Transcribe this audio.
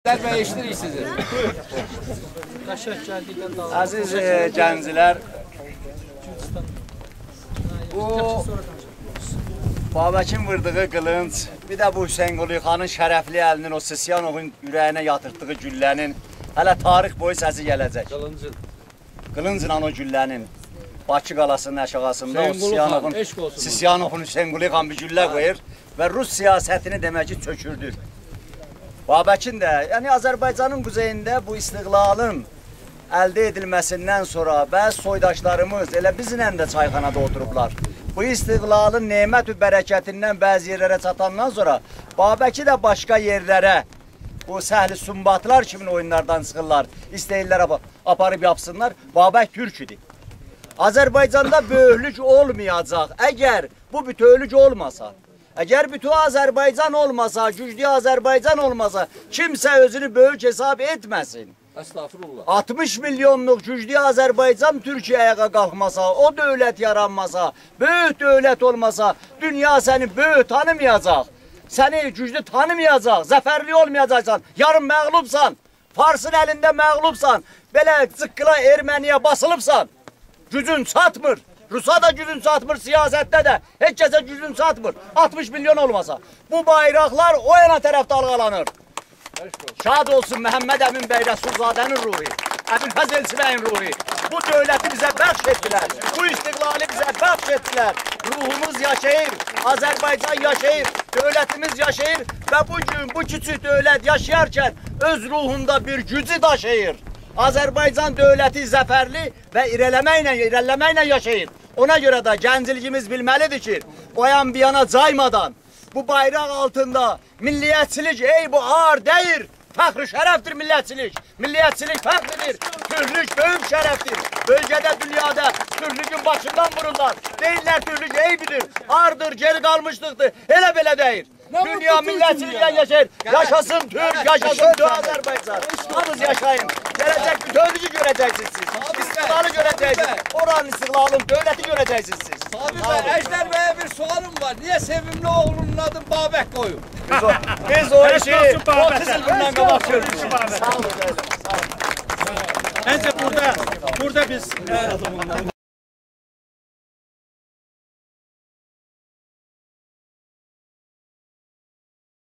Bəy eşitirik sizi. Əziz gənclər, bu Babəkin vurduğu qılınc, bir də bu Hüseyin Quluyxanın şərəfli əlinin, o Sisiyanovun ürəyinə yatırtdığı güllənin hələ tarix boyu səsi gələcək. Qılıncla o güllənin Bakı qalasının aşağısında o Sisiyanovun Hüseyin Quluyxan bir güllə qoyur və Rus siyasətini demək ki çökürdür. Babəkin də, yəni Azərbaycanın quzeyində bu istiqlalın əldə edilməsindən sonra bəzi soydaşlarımız elə bizlə də çayxanada oturublar. Bu istiqlalın nemət və bərəkətindən bəzi yerlərə çatandan sonra Babəki də başqa yerlərə bu səhli sumbatlar kimi oyunlardan çıxırlar, istəyirlər aparıb yapsınlar. Babək türk idi. Azərbaycanda böyüklük olmayacaq, əgər bu bütövlük olmasa. Əgər bütün Azərbaycan olmasa, güclü Azərbaycan olmasa, kimsə özünü böyük hesab etməsin. Estağfurullah. 60 milyonluq güclü Azərbaycan Türkiyə ayağa qalxmasa, o dövlət yaranmasa, böyük dövlət olmasa, dünya səni böyük tanımayacaq. Səni güclü tanımayacaq, zəfərli olmayacaqsan, yarın məğlubsan, Farsın əlində məğlubsan, belə zıqqıla Erməniyə basılıbsan, gücün çatmır. Rusa da gücün çatmır, siyasətdə də heç kəsə gücün çatmır. 60 milyon olmasa. Bu bayraqlar o yana tərəf dalğalanır. Şad olsun Məhəmməd Əmin bəy Rəsulzadənin ruhi, Əbülfəz Elçibəyin ruhi. Bu dövləti bizə bəxş etdilər, bu istiqlali bizə bəxş etdilər. Ruhumuz yaşayır, Azərbaycan yaşayır, dövlətimiz yaşayır və bugün bu küçük dövlət yaşayarkən öz ruhunda bir gücü daşıyır. Azərbaycan dövləti zəfərli və irəliləməklə yaşayır. Ona görə də gənciliyimiz bilməlidir ki, o yan bir yana caymadan, bu bayraq altında milliyyətçilik, bu ağır deyir, fəxr şərəfdir milliyyətçilik. Milliyyətçilik fəxridir, türklük böyük şərəfdir. Bölgədə, dünyada türklüğün başından vururlar. Deyirlər türklük eybidir, ağırdır, geri qalmışlıqdır, elə belə deyir. Dünya millətçiliklə yaşayır. Yaşasın Türk, yaşasın Türk Azərbaycan. Hamınız yaşayın. Gələcək bütövlüyü görəcəksiniz siz. İstiqlalı görəcəksiniz. Oranın istiqlalını, dövləti görəcəksiniz siz. Sabir bəy, Əjdər bəyə bir sualım var. Niyə sevimli oğlunun adını Babək qoyub? Biz o işi 30 il bundan qabaq görmüşük. Sağ olun. Bence burada biz